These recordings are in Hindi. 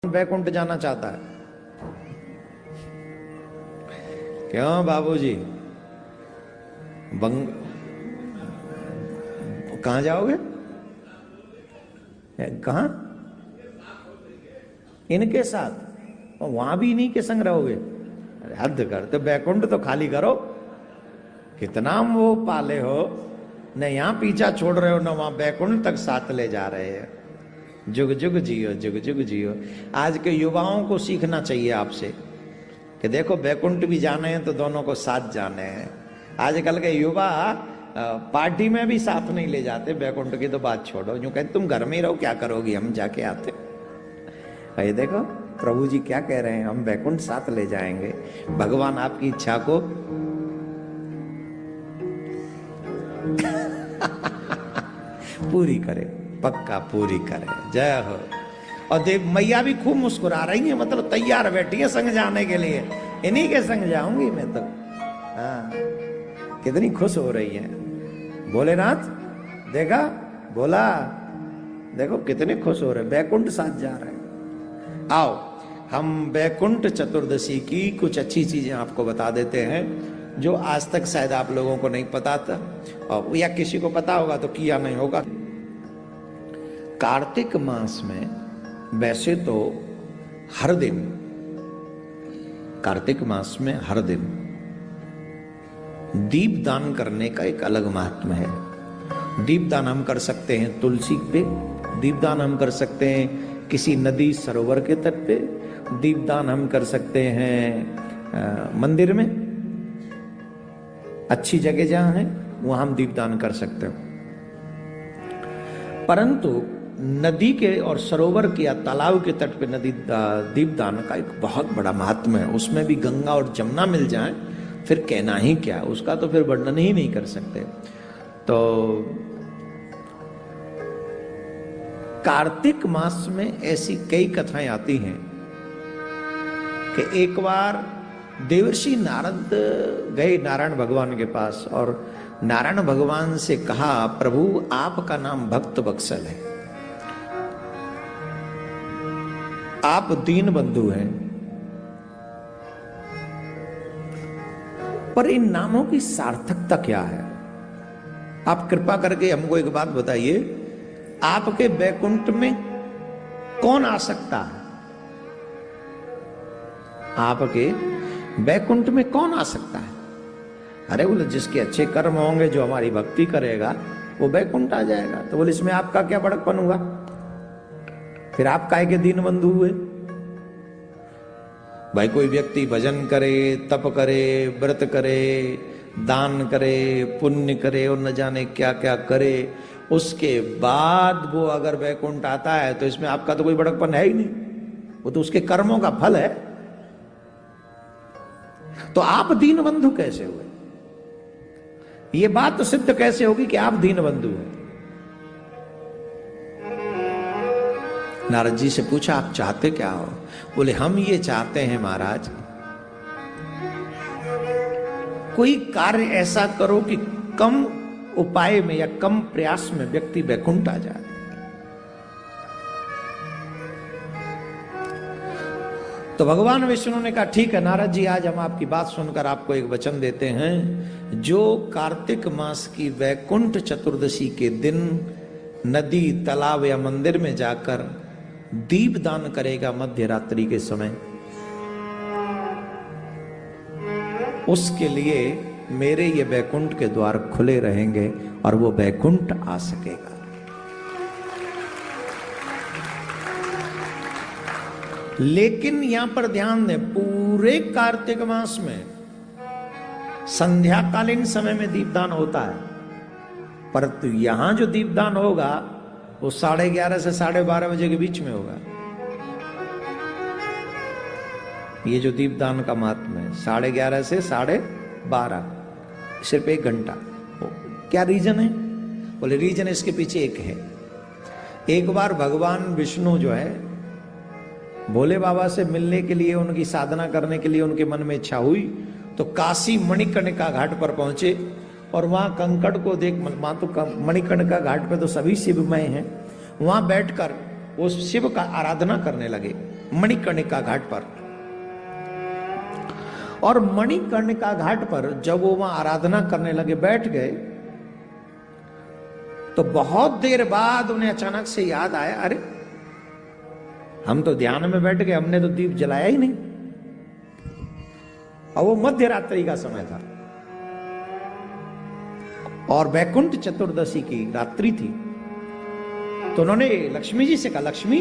वैकुंठ जाना चाहता है। क्यों बाबूजी, कहां जाओगे? कहां? इनके साथ? और वहां भी इन्हीं के संग रहोगे? अरे हद कर, तो वैकुंठ तो खाली करो। कितना वो पाले हो, न यहां पीछा छोड़ रहे हो, न वहां वैकुंठ तक साथ ले जा रहे हैं। जुग जुग जियो, जुग जुग जियो। आज के युवाओं को सीखना चाहिए आपसे कि देखो वैकुंठ भी जाने हैं तो दोनों को साथ जाने हैं। आजकल के युवा पार्टी में भी साथ नहीं ले जाते, वैकुंठ की तो बात छोड़ो। यूं कहते तुम घर में ही रहो, क्या करोगी, हम जाके आते। भाई देखो प्रभु जी क्या कह रहे हैं, हम वैकुंठ साथ ले जाएंगे। भगवान आपकी इच्छा को पूरी करे, पक्का पूरी करे। जय हो। और देव मैया भी खूब मुस्कुरा रही है, मतलब तैयार बैठी है संग जाने के लिए। इन्हीं के संग जाऊंगी मैं तो। हाँ, कितनी खुश हो रही है। भोलेनाथ देखा, बोला देखो कितने खुश हो रहे, वैकुंठ साथ जा रहे हैं। आओ हम वैकुंठ चतुर्दशी की कुछ अच्छी चीजें आपको बता देते हैं जो आज तक शायद आप लोगों को नहीं पता था, और या किसी को पता होगा तो किया नहीं होगा। कार्तिक मास में वैसे तो हर दिन, कार्तिक मास में हर दिन दीप दान करने का एक अलग महात्मा है। दीप दान हम कर सकते हैं तुलसी पे, दीप दान हम कर सकते हैं किसी नदी सरोवर के तट पे, दीप दान हम कर सकते हैं मंदिर में, अच्छी जगह जहां है वहां हम दीप दान कर सकते हैं। परंतु नदी के और सरोवर के या तालाब के तट पे नदी दीप दान का एक बहुत बड़ा महात्मा है। उसमें भी गंगा और जमुना मिल जाए फिर कहना ही क्या, उसका तो फिर वर्णन ही नहीं कर सकते। तो कार्तिक मास में ऐसी कई कथाएं आती हैं कि एक बार देवर्षि नारद गए नारायण भगवान के पास और नारायण भगवान से कहा, प्रभु आपका नाम भक्त वत्सल है, आप दीन बंधु हैं, पर इन नामों की सार्थकता क्या है? आप कृपा करके हमको एक बात बताइए, आपके वैकुंठ में कौन आ सकता है? आपके वैकुंठ में कौन आ सकता है? अरे बोले जिसके अच्छे कर्म होंगे, जो हमारी भक्ति करेगा वो वैकुंठ आ जाएगा। तो बोले इसमें आपका क्या बड़कपन हुआ? फिर आप काहे के दीन बंधु हुए? भाई कोई व्यक्ति भजन करे, तप करे, व्रत करे, दान करे, पुण्य करे और न जाने क्या क्या करे, उसके बाद वो अगर वैकुंठ आता है तो इसमें आपका तो कोई बड़कपन है ही नहीं, वो तो उसके कर्मों का फल है। तो आप दीन बंधु कैसे हुए? ये बात तो सिद्ध कैसे होगी कि आप दीन बंधु हैं? नारद जी से पूछा आप चाहते क्या हो? बोले हम ये चाहते हैं महाराज, कोई कार्य ऐसा करो कि कम उपाय में या कम प्रयास में व्यक्ति वैकुंठ आ जाए। तो भगवान विष्णु ने कहा ठीक है नारद जी, आज हम आपकी बात सुनकर आपको एक वचन देते हैं। जो कार्तिक मास की वैकुंठ चतुर्दशी के दिन नदी, तालाब या मंदिर में जाकर दीप दान करेगा मध्य रात्रि के समय, उसके लिए मेरे ये वैकुंठ के द्वार खुले रहेंगे और वो वैकुंठ आ सकेगा। लेकिन यहां पर ध्यान दें, पूरे कार्तिक मास में संध्याकालीन समय में दीपदान होता है, परंतु यहां जो दीपदान होगा वो 11:30 से 12:30 बजे के बीच में होगा। ये जो दीपदान का महात्मा है 11:30 से 12:30, सिर्फ 1 घंटा। क्या रीजन है? बोले रीजन इसके पीछे एक है। एक बार भगवान विष्णु जो है भोले बाबा से मिलने के लिए, उनकी साधना करने के लिए उनके मन में इच्छा हुई, तो काशी मणिकर्णिका घाट पर पहुंचे और वहां कंकड़ को देख, वहां तो मणिकर्णिका घाट पे तो सभी शिवमय हैं, वहां बैठकर वो शिव का आराधना करने लगे। मणिकर्णिका घाट पर। और मणिकर्णिका घाट पर जब वो वहां आराधना करने लगे, बैठ गए, तो बहुत देर बाद उन्हें अचानक से याद आया, अरे हम तो ध्यान में बैठ गए, हमने तो दीप जलाया ही नहीं। और वो मध्य रात्रि का समय था और वैकुंठ चतुर्दशी की रात्रि थी। तो उन्होंने लक्ष्मी जी से कहा, लक्ष्मी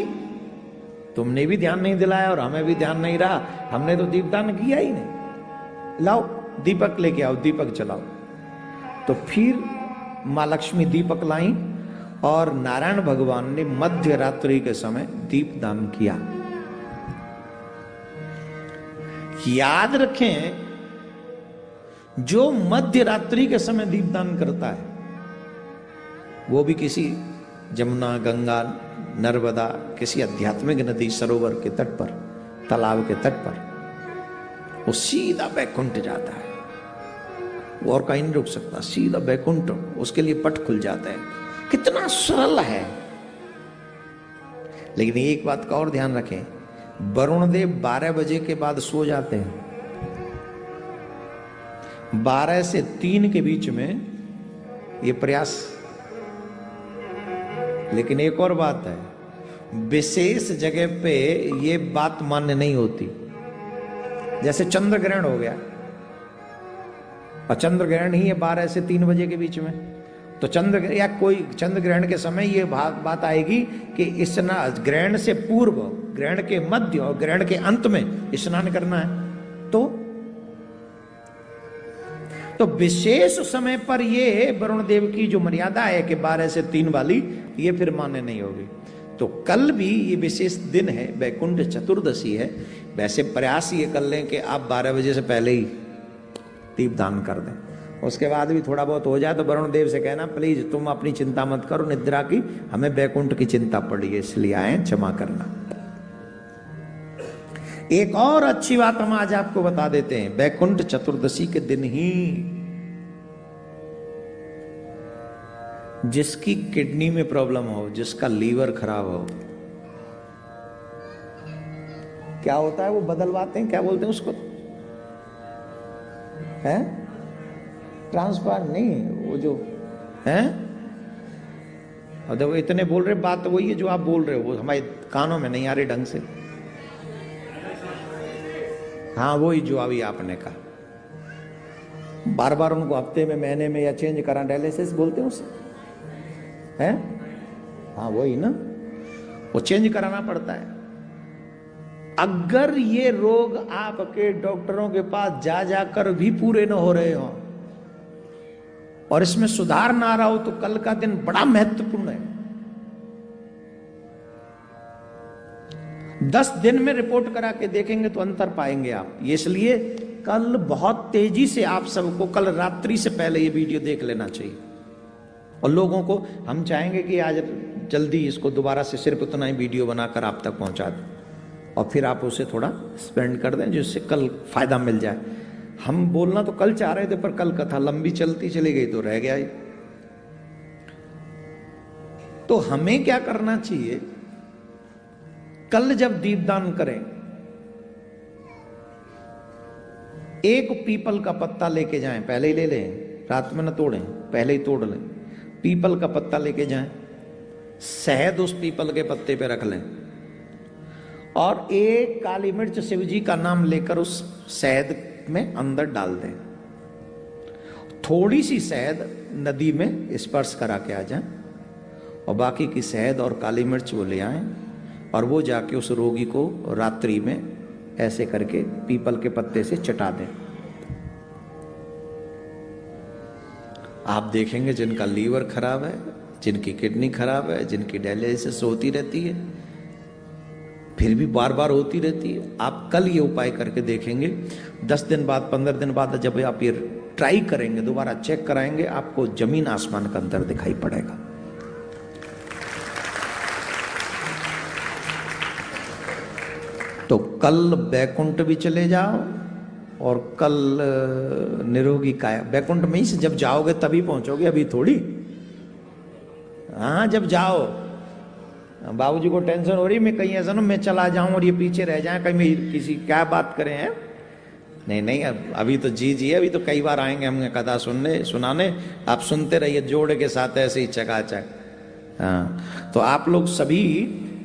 तुमने भी ध्यान नहीं दिलाया और हमें भी ध्यान नहीं रहा, हमने तो दीपदान किया ही नहीं, लाओ दीपक लेके आओ, दीपक जलाओ। तो फिर मां लक्ष्मी दीपक लाई और नारायण भगवान ने मध्य रात्रि के समय दीपदान किया। याद रखें, जो मध्य रात्रि के समय दीपदान करता है वो भी किसी जमुना, गंगा, नर्मदा, किसी आध्यात्मिक नदी, सरोवर के तट पर, तालाब के तट पर, वो सीधा बैकुंठ जाता है। वो और कहीं नहीं रुक सकता, सीधा बैकुंठ, उसके लिए पट खुल जाता है। कितना सरल है। लेकिन एक बात का और ध्यान रखें, वरुण देव 12 बजे के बाद सो जाते हैं। 12 से 3 के बीच में ये प्रयास। लेकिन एक और बात है, विशेष जगह पे ये बात मान्य नहीं होती। जैसे चंद्र ग्रहण हो गया, और चंद्र ग्रहण ही है 12 से 3 बजे के बीच में, तो चंद्र या कोई चंद्र ग्रहण के समय ये बात आएगी कि स्नान ग्रहण से पूर्व, ग्रहण के मध्य और ग्रहण के अंत में स्नान करना है। तो विशेष समय पर ये वरुण देव की जो मर्यादा है कि 12 से 3 वाली, ये फिर मान्य नहीं होगी। तो कल भी ये विशेष दिन है, वैकुंठ चतुर्दशी है। वैसे प्रयास ये कर लें कि आप 12 बजे से पहले ही दीपदान कर दें। उसके बाद भी थोड़ा बहुत हो जाए तो वरुण देव से कहना, प्लीज तुम अपनी चिंता मत करो निद्रा की, हमें वैकुंठ की चिंता पड़ी है, इसलिए आए, क्षमा करना। एक और अच्छी बात हम आज आपको बता देते हैं। वैकुंठ चतुर्दशी के दिन ही जिसकी किडनी में प्रॉब्लम हो, जिसका लीवर खराब हो, क्या होता है, वो बदलवाते हैं, क्या बोलते हैं उसको, है ट्रांसप्लांट नहीं, वो जो है, और देखो इतने बोल रहे, बात तो वही है जो आप बोल रहे हो, वो हमारे कानों में नहीं आ रही ढंग से। हाँ वही जो अभी आपने कहा, बार बार उनको हफ्ते में, महीने में या चेंज करा, डायलिसिस बोलते हैं उसे, है, हाँ वही ना, वो चेंज कराना पड़ता है। अगर ये रोग आपके डॉक्टरों के पास जा जाकर भी पूरे न हो रहे हो और इसमें सुधार ना आ रहा हो, तो कल का दिन बड़ा महत्वपूर्ण है। 10 दिन में रिपोर्ट करा के देखेंगे तो अंतर पाएंगे आप। इसलिए कल बहुत तेजी से आप सबको, कल रात्रि से पहले ये वीडियो देख लेना चाहिए। और लोगों को हम चाहेंगे कि आज जल्दी इसको दोबारा से सिर्फ उतना ही वीडियो बनाकर आप तक पहुंचा दें, और फिर आप उसे थोड़ा स्पेंड कर दें जिससे कल फायदा मिल जाए। हम बोलना तो कल चाह रहे थे, पर कल कथा लंबी चलती चली गई तो रह गया ही। तो हमें क्या करना चाहिए, कल जब दीपदान करें, एक पीपल का पत्ता लेके जाएं, पहले ही ले लें, रात में न तोड़ें, पहले ही तोड़ लें। पीपल का पत्ता लेके जाएं, शहद उस पीपल के पत्ते पे रख लें, और एक काली मिर्च शिव जी का नाम लेकर उस शहद में अंदर डाल दें। थोड़ी सी शहद नदी में स्पर्श करा के आ जाएं, और बाकी की शहद और काली मिर्च वो ले आएं, और वो जाके उस रोगी को रात्रि में ऐसे करके पीपल के पत्ते से चटा दें। आप देखेंगे जिनका लीवर खराब है, जिनकी किडनी खराब है, जिनकी डायलिसिस होती रहती है, फिर भी बार बार होती रहती है, आप कल ये उपाय करके देखेंगे। 10 दिन बाद, 15 दिन बाद जब आप ये ट्राई करेंगे, दोबारा चेक कराएंगे, आपको जमीन आसमान का अंतर दिखाई पड़ेगा। तो कल बैकुंठ भी चले जाओ, और कल निरोगी काया, बैकुंठ में ही से जब जाओगे तभी पहुंचोगे, अभी थोड़ी। हाँ जब जाओ, बाबूजी को टेंशन हो रही मैं कहीं ऐसा ना मैं चला जाऊं और ये पीछे रह जाए, कहीं मैं किसी क्या बात करें हैं। नहीं नहीं, अभी तो जी अभी तो कई बार आएंगे हम कथा सुनाने, आप सुनते रहिए जोड़ के साथ ऐसे ही चकाचक। हाँ, तो आप लोग सभी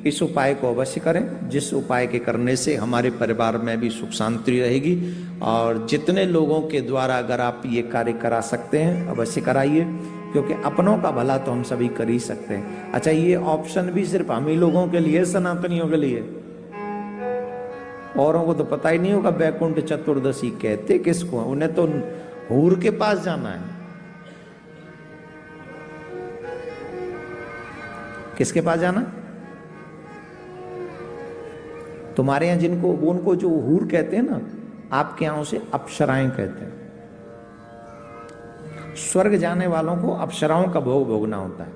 इस उपाय को अवश्य करें, जिस उपाय के करने से हमारे परिवार में भी सुख शांति रहेगी। और जितने लोगों के द्वारा अगर आप ये कार्य करा सकते हैं अवश्य कराइए, क्योंकि अपनों का भला तो हम सभी कर ही सकते हैं। अच्छा, ये ऑप्शन भी सिर्फ हम ही लोगों के लिए, सनातनियों के लिए, औरों को तो पता ही नहीं होगा बैकुंठ चतुर्दशी कहते किसको, उन्हें तो हूर के पास जाना है। किसके पास जाना? तुम्हारे यहां जिनको, उनको जो हूर कहते हैं ना, आपके यहां उसे अप्सराएं कहते हैं। स्वर्ग जाने वालों को अप्सराओं का भोग भोगना होता है,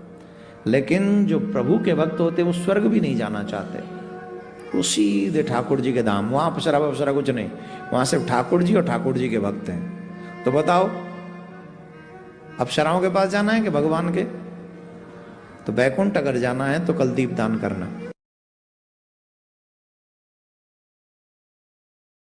लेकिन जो प्रभु के भक्त होते हैं वो स्वर्ग भी नहीं जाना चाहते, वो सीधे ठाकुर जी के धाम। वहां अप्सरा कुछ नहीं, वहां सिर्फ ठाकुर जी और ठाकुर जी के भक्त हैं। तो बताओ, अप्सराओं के पास जाना है कि भगवान के? तो बैकुंठ अगर जाना है तो कल दीप दान करना।